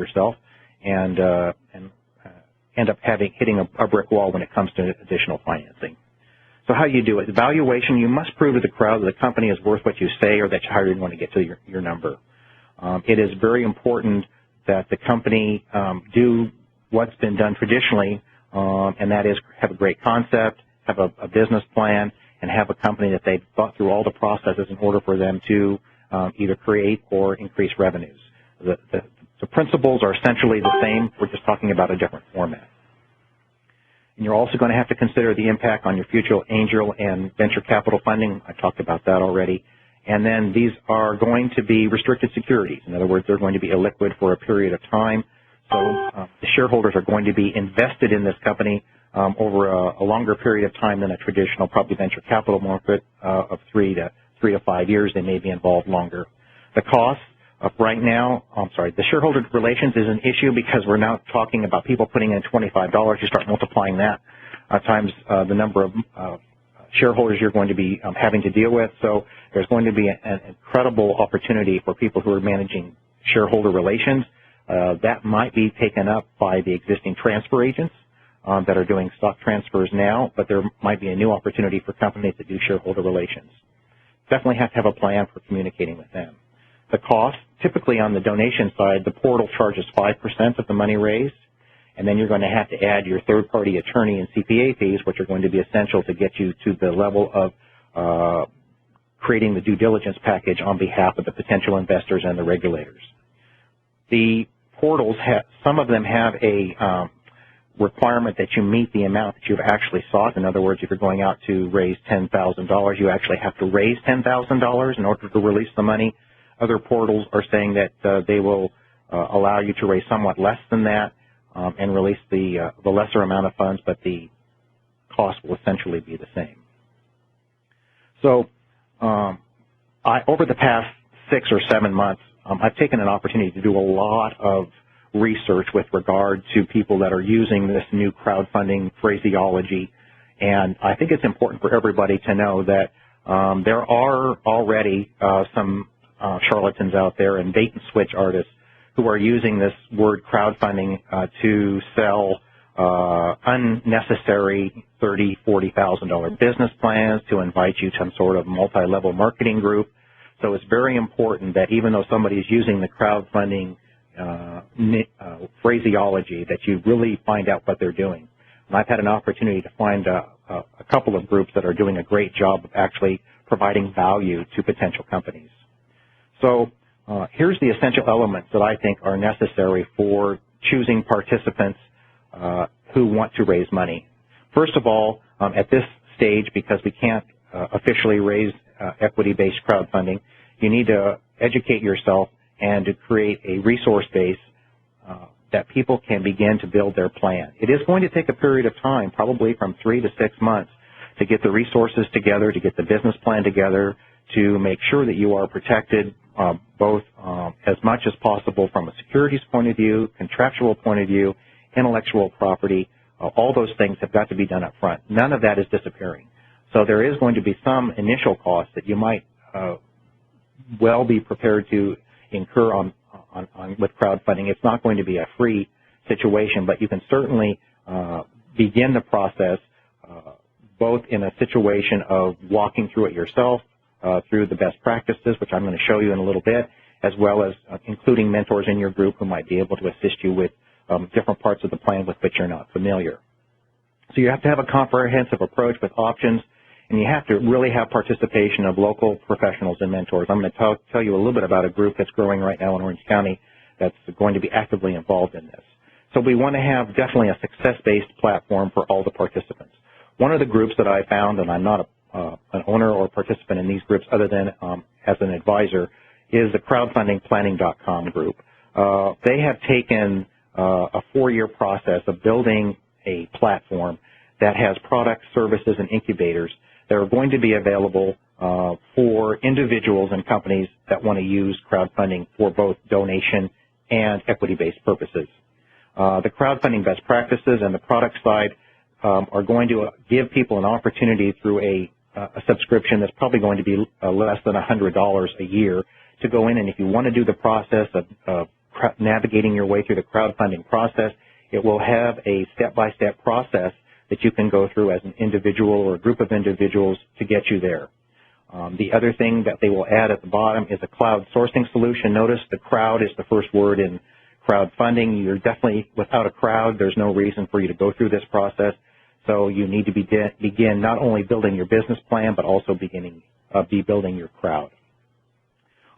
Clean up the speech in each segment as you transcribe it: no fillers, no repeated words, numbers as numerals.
yourself and end up hitting a brick wall when it comes to additional financing. So how you do it? Evaluation, you must prove to the crowd that the company is worth what you say or that how you're going to get to your number. It is very important that the company do what's been done traditionally, and that is have a great concept, have a business plan, and have a company that they've thought through all the processes in order for them to either create or increase revenues. The principles are essentially the same. We're just talking about a different format. And you're also going to have to consider the impact on your future angel and venture capital funding. I talked about that already. And then these are going to be restricted securities. In other words, they're going to be illiquid for a period of time. So the shareholders are going to be invested in this company over a longer period of time than a traditional probably venture capital market of 3 to 5 years. They may be involved longer. The cost of right now, the shareholder relations is an issue because we're now talking about people putting in $25. You start multiplying that times the number of shareholders you're going to be having to deal with. So there's going to be an incredible opportunity for people who are managing shareholder relations. That might be taken up by the existing transfer agents that are doing stock transfers now, but there might be a new opportunity for companies that do shareholder relations. Definitely have to have a plan for communicating with them. The cost, typically on the donation side, the portal charges 5% of the money raised, and then you're going to have to add your third-party attorney and CPA fees, which are going to be essential to get you to the level of creating the due diligence package on behalf of the potential investors and the regulators. The portals, some of them have a requirement that you meet the amount that you've actually sought. In other words, if you're going out to raise $10,000, you actually have to raise $10,000 in order to release the money. Other portals are saying that they will allow you to raise somewhat less than that and release the lesser amount of funds, but the cost will essentially be the same. So over the past 6 or 7 months, I've taken an opportunity to do a lot of research with regard to people that are using this new crowdfunding phraseology, and I think it's important for everybody to know that there are already some charlatans out there and bait and switch artists who are using this word crowdfunding to sell unnecessary $30,000, $40,000 business plans, to invite you to some sort of multi-level marketing group. So it's very important that even though somebody is using the crowdfunding phraseology, that you really find out what they're doing. And I've had an opportunity to find a couple of groups that are doing a great job of actually providing value to potential companies. So here's the essential elements that I think are necessary for choosing participants who want to raise money. First of all, at this stage, because we can't officially raise equity-based crowdfunding, you need to educate yourself and to create a resource base that people can begin to build their plan. It is going to take a period of time, probably from 3 to 6 months, to get the resources together, to get the business plan together, to make sure that you are protected both as much as possible from a securities point of view, contractual point of view, intellectual property. All those things have got to be done up front. None of that is disappearing. So there is going to be some initial cost that you might well be prepared to incur with crowdfunding. It's not going to be a free situation, but you can certainly begin the process both in a situation of walking through it yourself, through the best practices, which I'm going to show you in a little bit, as well as including mentors in your group who might be able to assist you with different parts of the plan with which you're not familiar. So you have to have a comprehensive approach with options, and you have to really have participation of local professionals and mentors. I'm going to tell you a little bit about a group that's growing right now in Orange County that's going to be actively involved in this. So we want to have definitely a success-based platform for all the participants. One of the groups that I found, and I'm not an owner or participant in these groups other than as an advisor, is the crowdfundingplanning.com group. They have taken a 4-year process of building a platform that has products, services, and incubators that are going to be available for individuals and companies that want to use crowdfunding for both donation and equity-based purposes. The crowdfunding best practices and the product side are going to give people an opportunity through a subscription that's probably going to be less than $100 a year to go in, and if you want to do the process of navigating your way through the crowdfunding process. It will have a step-by-step process that you can go through as an individual or a group of individuals to get you there. The other thing that they will add at the bottom is a cloud sourcing solution. Notice the crowd is the first word in crowdfunding. You're definitely, without a crowd, there's no reason for you to go through this process. So you need to begin not only building your business plan, but also be building your crowd.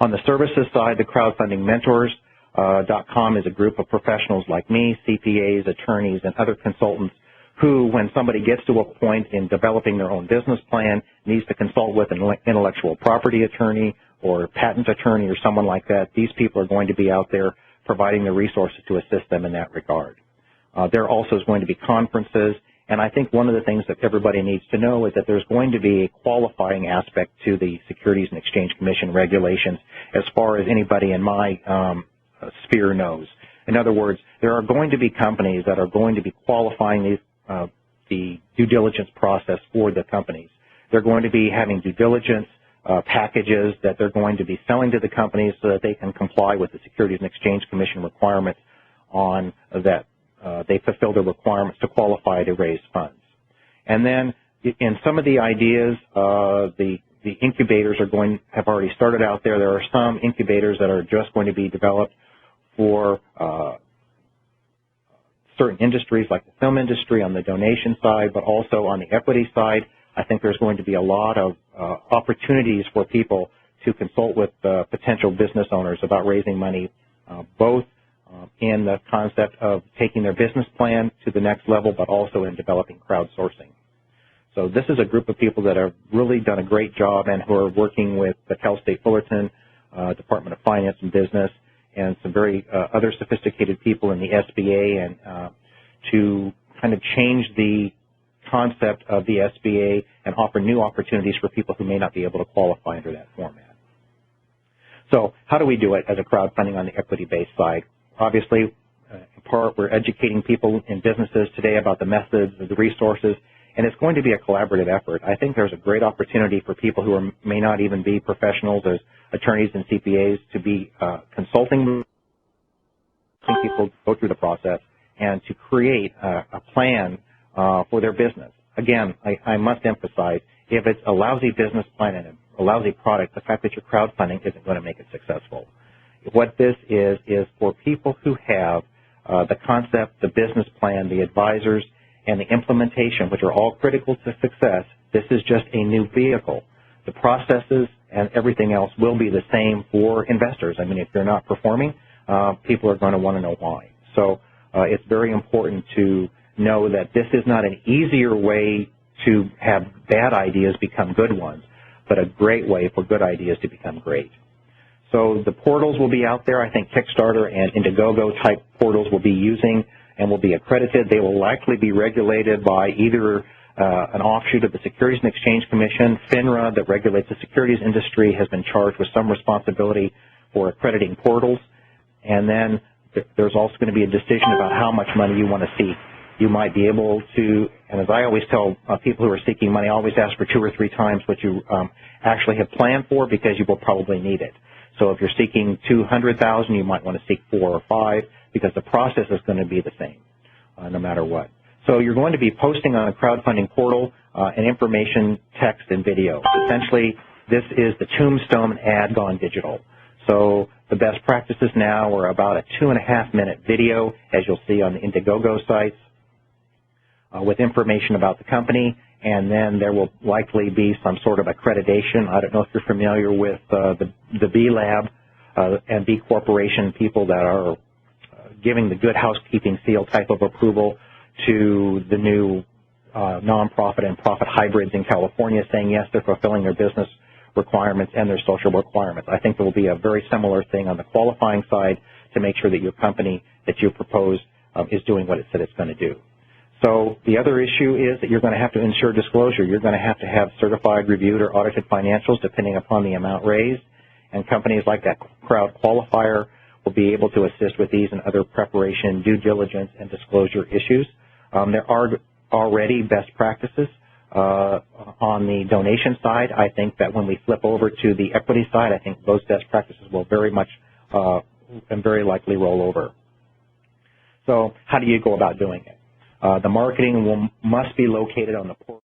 On the services side, the crowdfundingmentors.com is a group of professionals like me, CPAs, attorneys, and other consultants who, when somebody gets to a point in developing their own business plan, needs to consult with an intellectual property attorney or patent attorney or someone like that, these people are going to be out there providing the resources to assist them in that regard. There also is going to be conferences, and I think one of the things that everybody needs to know is that there's going to be a qualifying aspect to the Securities and Exchange Commission regulations as far as anybody in my sphere knows. In other words, there are going to be companies that are going to be qualifying the due diligence process for the companies. They're going to be having due diligence packages that they're going to be selling to the companies so that they can comply with the Securities and Exchange Commission requirements on that they fulfill the requirements to qualify to raise funds. And then in some of the ideas, the incubators have already started out there. There are some incubators that are just going to be developed for certain industries like the film industry on the donation side, but also on the equity side. I think there's going to be a lot of opportunities for people to consult with potential business owners about raising money, both in the concept of taking their business plan to the next level, but also in developing crowdsourcing. So this is a group of people that have really done a great job and who are working with the Cal State Fullerton Department of Finance and Business and some very other sophisticated people in the SBA and to kind of change the concept of the SBA and offer new opportunities for people who may not be able to qualify under that format. So how do we do it as a crowdfunding on the equity-based side? Obviously, in part, we're educating people in businesses today about the methods, the resources, and it's going to be a collaborative effort. I think there's a great opportunity for people who may not even be professionals as attorneys and CPAs to be consulting people go through the process and to create a plan for their business. Again, I must emphasize, if it's a lousy business plan and a lousy product, the fact that you're crowdfunding isn't going to make it successful. What this is for people who have the concept, the business plan, the advisors, and the implementation, which are all critical to success. This is just a new vehicle. The processes and everything else will be the same for investors. I mean, if you're not performing, people are going to want to know why. So it's very important to know that this is not an easier way to have bad ideas become good ones, but a great way for good ideas to become great. So the portals will be out there. I think Kickstarter and Indiegogo type portals will be using and will be accredited. They will likely be regulated by either an offshoot of the Securities and Exchange Commission. FINRA, that regulates the securities industry, has been charged with some responsibility for accrediting portals. And then there's also going to be a decision about how much money you want to seek. You might be able to, and as I always tell people who are seeking money, always ask for 2 or 3 times what you actually have planned for, because you will probably need it. So if you're seeking $200,000, you might want to seek 4 or 5, because the process is going to be the same no matter what. So you're going to be posting on a crowdfunding portal an information, text, and video. Essentially, this is the tombstone ad gone digital. So the best practices now are about a 2.5-minute video, as you'll see on the Indiegogo sites, with information about the company, and then there will likely be some sort of accreditation. I don't know if you're familiar with the B Lab and B Corporation people that are giving the good housekeeping seal type of approval to the new nonprofit and profit hybrids in California, saying yes, they're fulfilling their business requirements and their social requirements. I think there will be a very similar thing on the qualifying side to make sure that your company that you propose is doing what it said it's going to do. So the other issue is that you're going to have to ensure disclosure. You're going to have certified, reviewed, or audited financials depending upon the amount raised, and companies like that Crowd Qualifier will be able to assist with these and other preparation, due diligence, and disclosure issues. There are already best practices on the donation side. I think that when we flip over to the equity side, I think those best practices will very much and very likely roll over. So how do you go about doing it? The marketing must be located on the portal.